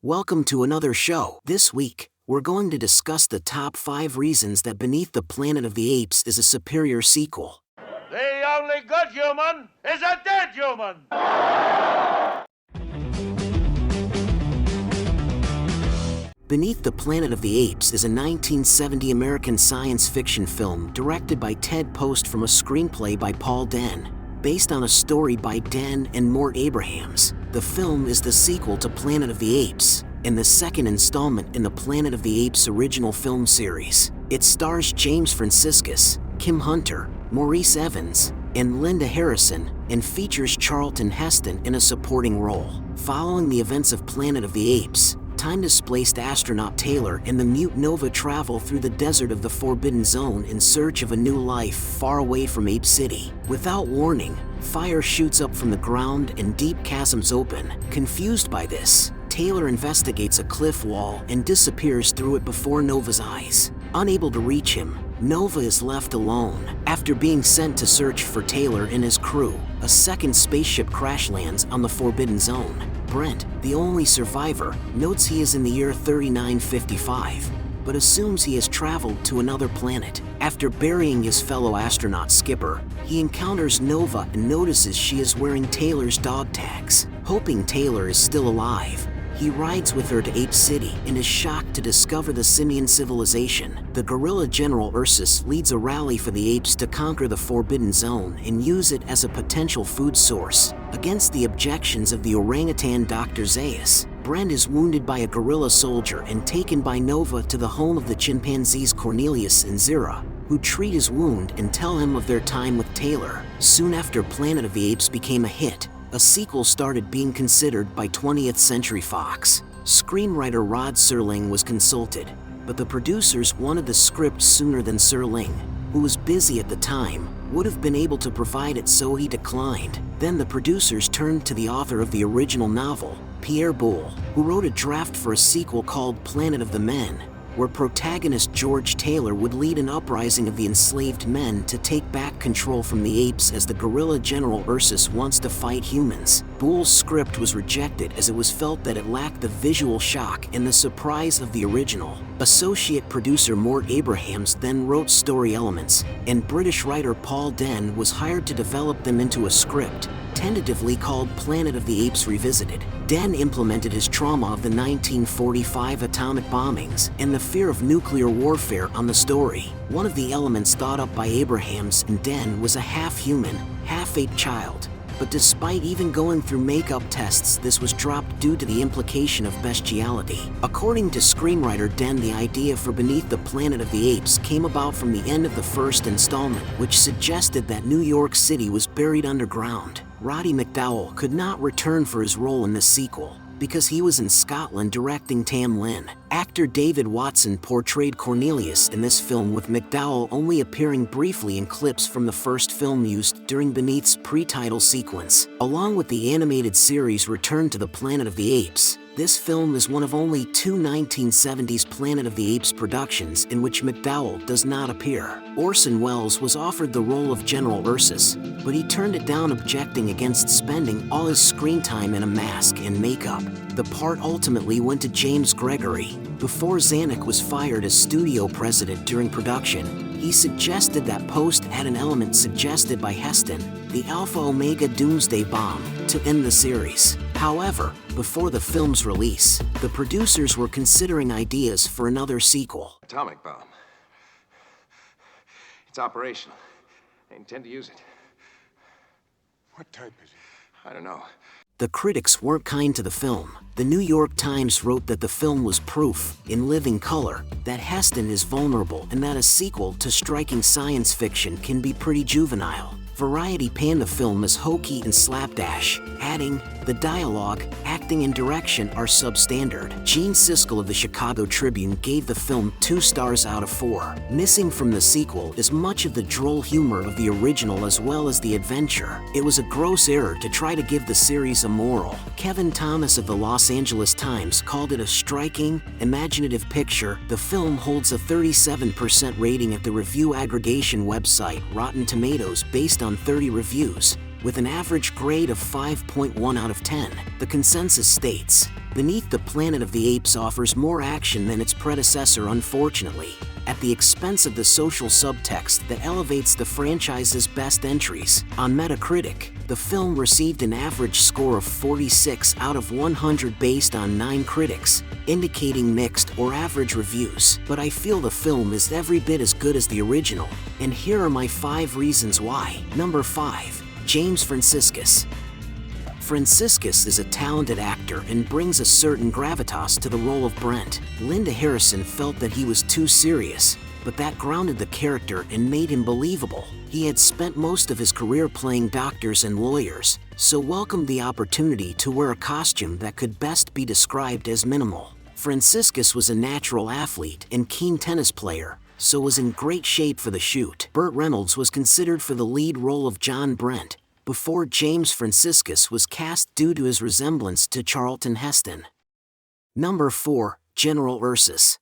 Welcome to another show. This week, we're going to discuss the top 5 reasons that Beneath the Planet of the Apes is a superior sequel. The only good human is a dead human! Beneath the Planet of the Apes is a 1970 American science fiction film directed by Ted Post from a screenplay by Paul Den, based on a story by Den and Mort Abrahams. The film is the sequel to Planet of the Apes, and the second installment in the Planet of the Apes original film series. It stars James Franciscus, Kim Hunter, Maurice Evans, and Linda Harrison, and features Charlton Heston in a supporting role. Following the events of Planet of the Apes, time-displaced astronaut Taylor and the mutant Nova travel through the desert of the Forbidden Zone in search of a new life far away from Ape City. Without warning, fire shoots up from the ground and deep chasms open. Confused by this, Taylor investigates a cliff wall and disappears through it before Nova's eyes. Unable to reach him, Nova is left alone. After being sent to search for Taylor and his crew, a second spaceship crash lands on the Forbidden Zone. Brent, the only survivor, notes he is in the year 3955, but assumes he has traveled to another planet. After burying his fellow astronaut Skipper, he encounters Nova and notices she is wearing Taylor's dog tags. Hoping Taylor is still alive, he rides with her to Ape City and is shocked to discover the simian civilization. The gorilla general Ursus leads a rally for the apes to conquer the Forbidden Zone and use it as a potential food source. Against the objections of the orangutan Dr. Zaius, Brent is wounded by a gorilla soldier and taken by Nova to the home of the chimpanzees Cornelius and Zira, who treat his wound and tell him of their time with Taylor. Soon after Planet of the Apes became a hit, a sequel started being considered by 20th Century Fox. Screenwriter Rod Serling was consulted, but the producers wanted the script sooner than Serling, who was busy at the time, would have been able to provide it, so he declined. Then the producers turned to the author of the original novel, Pierre Boulle, who wrote a draft for a sequel called Planet of the Men, where protagonist George Taylor would lead an uprising of the enslaved men to take back control from the apes as the gorilla general Ursus wants to fight humans. Boulle's script was rejected as it was felt that it lacked the visual shock and the surprise of the original. Associate producer Mort Abrahams then wrote story elements, and British writer Paul Den was hired to develop them into a script, tentatively called Planet of the Apes Revisited. Den implemented his trauma of the 1945 atomic bombings and the fear of nuclear warfare on the story. One of the elements thought up by Abrahams and Den was a half-human, half-ape child. But despite even going through makeup tests, this was dropped due to the implication of bestiality. According to screenwriter Den, the idea for Beneath the Planet of the Apes came about from the end of the first installment, which suggested that New York City was buried underground. Roddy McDowall could not return for his role in the sequel because he was in Scotland directing Tam Lin. Actor David Watson portrayed Cornelius in this film, with McDowall only appearing briefly in clips from the first film used during Beneath's pre-title sequence. Along with the animated series Return to the Planet of the Apes, this film is one of only 2 1970s Planet of the Apes productions in which McDowall does not appear. Orson Welles was offered the role of General Ursus, but he turned it down, objecting against spending all his screen time in a mask and makeup. The part ultimately went to James Gregory. Before Zanuck was fired as studio president during production, he suggested that Post add an element suggested by Heston, the Alpha Omega Doomsday Bomb, to end the series. However, before the film's release, the producers were considering ideas for another sequel. Atomic bomb. It's operational. They intend to use it. What type is it? I don't know. The critics weren't kind to the film. The New York Times wrote that the film was proof, in living color, that Heston is vulnerable and that a sequel to striking science fiction can be pretty juvenile. Variety panned the film as hokey and slapdash, adding, "The dialogue, acting, and direction are substandard." Gene Siskel of the Chicago Tribune gave the film 2 stars out of 4. Missing from the sequel is much of the droll humor of the original as well as the adventure. It was a gross error to try to give the series a moral. Kevin Thomas of the Los Angeles Times called it a striking, imaginative picture. The film holds a 37% rating at the review aggregation website Rotten Tomatoes based on 30 reviews, with an average grade of 5.1 out of 10. The consensus states, Beneath the Planet of the Apes offers more action than its predecessor, unfortunately, at the expense of the social subtext that elevates the franchise's best entries. On Metacritic, the film received an average score of 46 out of 100 based on 9 critics, indicating mixed or average reviews. But I feel the film is every bit as good as the original, and here are my 5 reasons why. Number 5. James Franciscus. Franciscus is a talented actor and brings a certain gravitas to the role of Brent. Linda Harrison felt that he was too serious, but that grounded the character and made him believable. He had spent most of his career playing doctors and lawyers, so welcomed the opportunity to wear a costume that could best be described as minimal. Franciscus was a natural athlete and keen tennis player, so was in great shape for the shoot. Burt Reynolds was considered for the lead role of John Brent, before James Franciscus was cast due to his resemblance to Charlton Heston. Number 4. General Ursus.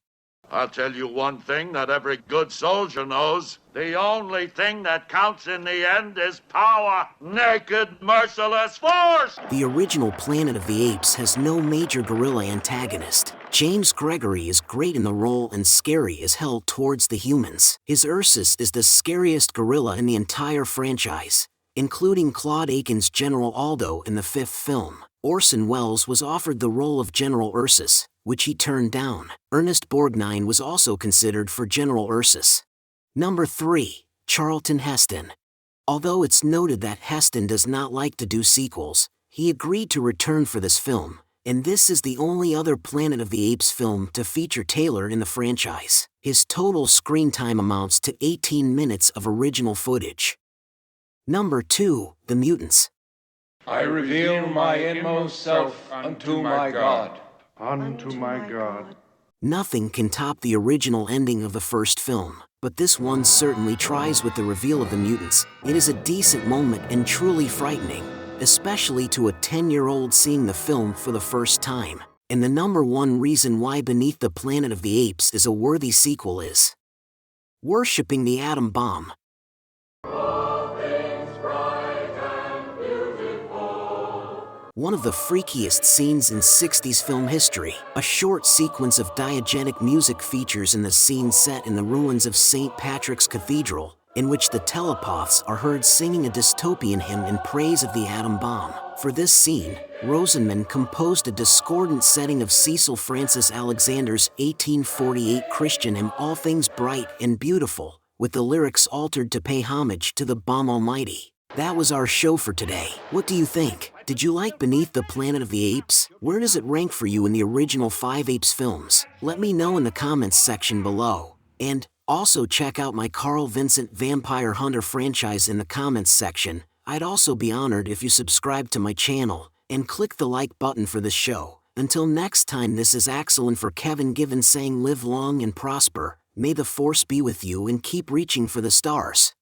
I'll tell you one thing that every good soldier knows. The only thing that counts in the end is power. Naked, merciless force! The original Planet of the Apes has no major gorilla antagonist. James Gregory is great in the role and scary as hell towards the humans. His Ursus is the scariest gorilla in the entire franchise, including Claude Aiken's General Aldo in the 5th film. Orson Welles was offered the role of General Ursus, which he turned down. Ernest Borgnine was also considered for General Ursus. Number 3. Charlton Heston. Although it's noted that Heston does not like to do sequels, he agreed to return for this film, and this is the only other Planet of the Apes film to feature Taylor in the franchise. His total screen time amounts to 18 minutes of original footage. Number 2. The Mutants. I reveal my inmost self unto my God. Unto my God. Nothing can top the original ending of the first film, but this one certainly tries with the reveal of the mutants. It is a decent moment and truly frightening, especially to a 10-year-old seeing the film for the first time. And the number 1 reason why Beneath the Planet of the Apes is a worthy sequel is worshipping the atom bomb. One of the freakiest scenes in 60s film history. A short sequence of diegetic music features in the scene set in the ruins of St. Patrick's Cathedral, in which the telepaths are heard singing a dystopian hymn in praise of the atom bomb. For this scene, Rosenman composed a discordant setting of Cecil Francis Alexander's 1848 Christian hymn All Things Bright and Beautiful, with the lyrics altered to pay homage to the bomb almighty. That was our show for today. What do you think? Did you like Beneath the Planet of the Apes? Where does it rank for you in the original 5 Apes films? Let me know in the comments section below. And also check out my Carl Vincent Vampire Hunter franchise in the comments section. I'd also be honored if you subscribe to my channel and click the like button for this show. Until next time, this is Axel and for Kevin Given saying live long and prosper. May the force be with you and keep reaching for the stars.